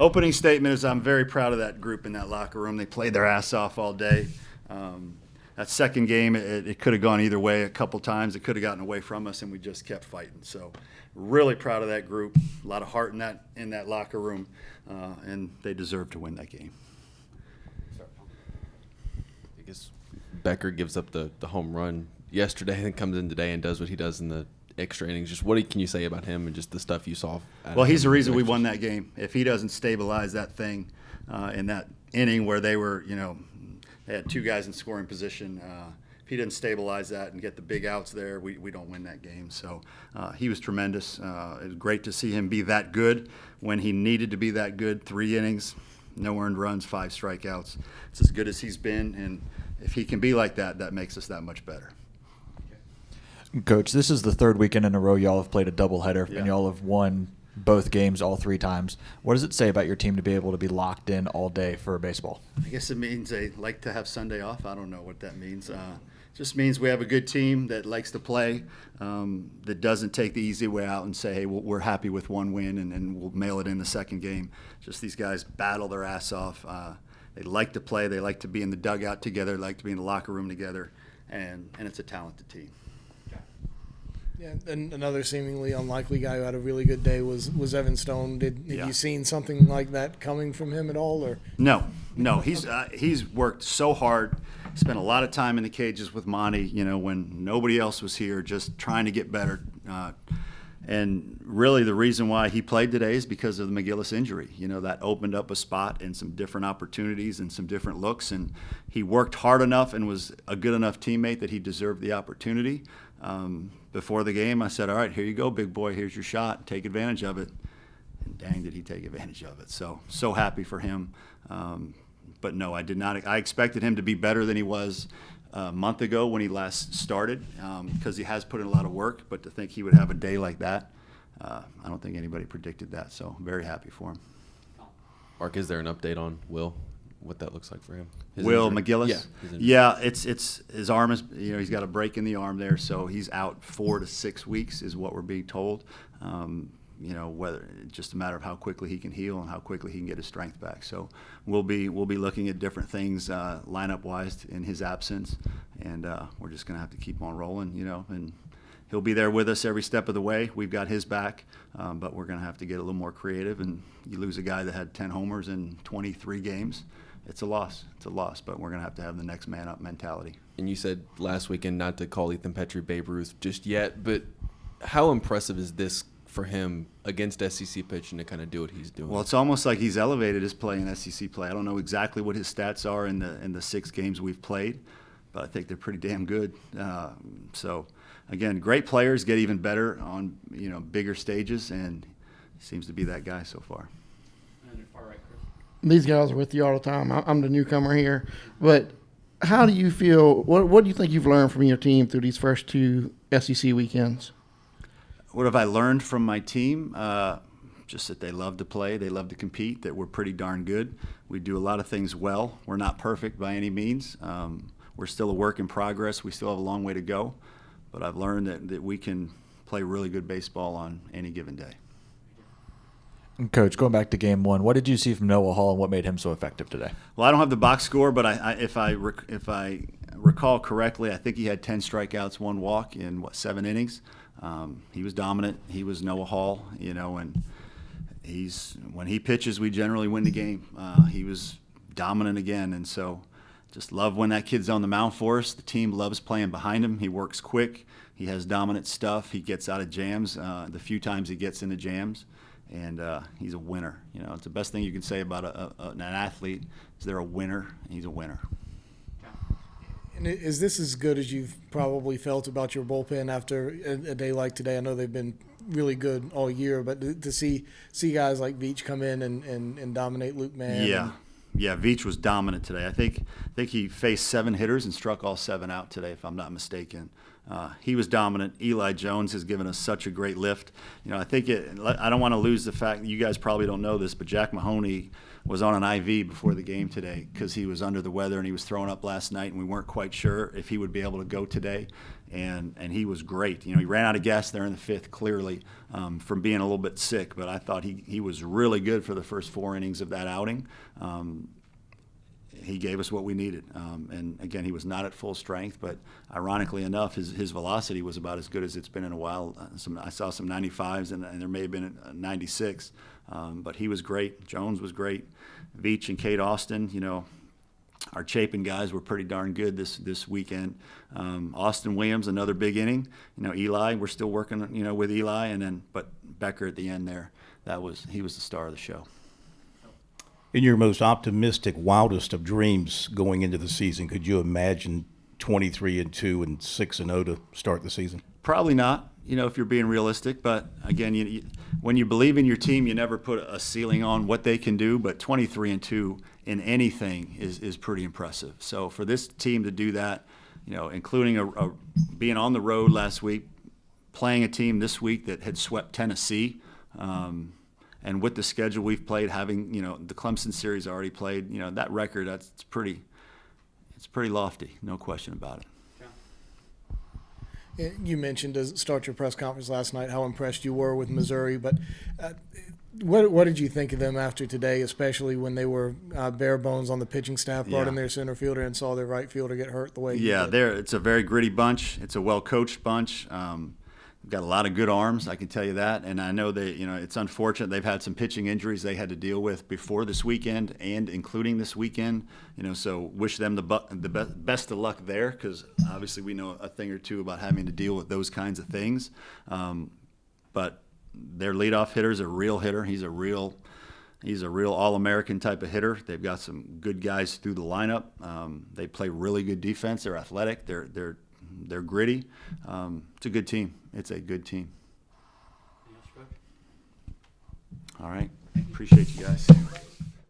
Opening statement is I'm very proud of that group in that locker room. They played their ass off all day. That second game, it could have gone either way a couple times. It could have gotten away from us, and we just kept fighting. So really proud of that group. A lot of heart in that locker room, and they deserve to win that game. I guess Becker gives up the home run yesterday and comes in today and does what he does in the extra innings. Just what can you say about him and just the stuff you saw? Well, he's the reason we won that game. If he doesn't stabilize that thing in that inning where they were, they had two guys in scoring position. If he didn't stabilize that and get the big outs there, we don't win that game. So he was tremendous. It was great to see him be that good when he needed to be that good. 3 innings, no earned runs, 5 strikeouts. It's as good as he's been, and if he can be like that, that makes us that much better. Coach, this is the 3rd weekend in a row y'all have played a doubleheader, and y'all have won both games all 3 times. What does it say about your team to be able to be locked in all day for baseball? I guess it means they like to have Sunday off. I don't know what that means. Just means we have a good team that likes to play, that doesn't take the easy way out and say, hey, we're happy with 1 win and we'll mail it in the second game. Just these guys battle their ass off. They like to play. They like to be in the dugout together. They like to be in the locker room together, and it's a talented team. Yeah, and another seemingly unlikely guy who had a really good day was Evan Stone. Have you seen something like that coming from him at all? Or No. He's worked so hard. Spent a lot of time in the cages with Monty, when nobody else was here, just trying to get better. And really the reason why he played today is because of the McGillis injury. That opened up a spot and some different opportunities and some different looks. And he worked hard enough and was a good enough teammate that he deserved the opportunity. Before the game, I said, all right, here you go, big boy. Here's your shot. Take advantage of it. And dang, did he take advantage of it. So happy for him. But no, I did not. I expected him to be better than he was a month ago when he last started, because he has put in a lot of work. But to think he would have a day like that, I don't think anybody predicted that. So I'm very happy for him. Mark, is there an update on Will? What that looks like for him? McGillis? Yeah. It's his arm is, he's got a break in the arm there, so he's out 4 to 6 weeks is what we're being told. Whether it's just a matter of how quickly he can heal and how quickly he can get his strength back. So we'll be looking at different things lineup wise in his absence, and we're just going to have to keep on rolling, and he'll be there with us every step of the way. We've got his back, but we're going to have to get a little more creative. And you lose a guy that had 10 homers in 23 games. It's a loss. But we're going to have the next man up mentality. And you said last weekend not to call Ethan Petrie Babe Ruth just yet, but how impressive is this for him against SEC pitching to kind of do what he's doing? Well, it's almost like he's elevated his play in SEC play. I don't know exactly what his stats are in the 6 games we've played, but I think they're pretty damn good. So again, great players get even better on bigger stages, and he seems to be that guy so far. These guys are with you all the time. I'm the newcomer here. But how do you feel, what do you think you've learned from your team through these first 2 SEC weekends? What have I learned from my team? Just that they love to play, they love to compete, that we're pretty darn good. We do a lot of things well. We're not perfect by any means. We're still a work in progress. We still have a long way to go. But I've learned that we can play really good baseball on any given day. Coach, going back to game 1, what did you see from Noah Hall and what made him so effective today? Well, I don't have the box score, but if I recall correctly, I think he had 10 strikeouts, 1 walk in 7 innings. He was dominant. He was Noah Hall, and when he pitches, we generally win the game. He was dominant again, and so just love when that kid's on the mound for us. The team loves playing behind him. He works quick. He has dominant stuff. He gets out of jams the few times he gets into jams. And he's a winner. It's the best thing you can say about an athlete is they're a winner. And he's a winner. And is this as good as you've probably felt about your bullpen after a day like today? I know they've been really good all year, but to see guys like Veach come in and dominate Luke Mann. Yeah, Veach was dominant today. I think he faced 7 hitters and struck all 7 out today, if I'm not mistaken. he was dominant. Eli Jones has given us such a great lift. I think I don't want to lose the fact that you guys probably don't know this, but Jack Mahoney was on an IV before the game today because he was under the weather and he was throwing up last night, and we weren't quite sure if he would be able to go today. And he was great. He ran out of gas there in the fifth, clearly, from being a little bit sick. But I thought he was really good for the first 4 innings of that outing. He gave us what we needed. And again, he was not at full strength, but ironically enough, his velocity was about as good as it's been in a while. I saw some 95s, and there may have been a 96. But he was great. Jones was great. Veach and Kate Austin, our Chapin guys were pretty darn good this weekend. Austin Williams, another big inning. Eli, we're still working, with Eli, but Becker at the end there, he was the star of the show. In your most optimistic, wildest of dreams going into the season, could you imagine 23-2 and 6-0 to start the season? Probably not, if you're being realistic. But again, when you believe in your team, you never put a ceiling on what they can do. But 23-2 in anything is pretty impressive. So for this team to do that, including being on the road last week, playing a team this week that had swept Tennessee, and with the schedule we've played, having the Clemson series already played, that record it's pretty lofty, no question about it. You mentioned to start your press conference last night how impressed you were with Missouri, but what did you think of them after today, especially when they were bare bones on the pitching staff, brought in their center fielder and saw their right fielder get hurt the way he did? It's a very gritty bunch. It's a well-coached bunch. We've got a lot of good arms, I can tell you that. And I know it's unfortunate they've had some pitching injuries they had to deal with before this weekend and including this weekend. So wish them the best of luck there, because obviously we know a thing or two about having to deal with those kinds of things. But their leadoff hitter's a real hitter. He's a real All-American type of hitter. They've got some good guys through the lineup. They play really good defense. They're athletic. They're gritty. It's a good team. It's a good team. All right. Appreciate you guys.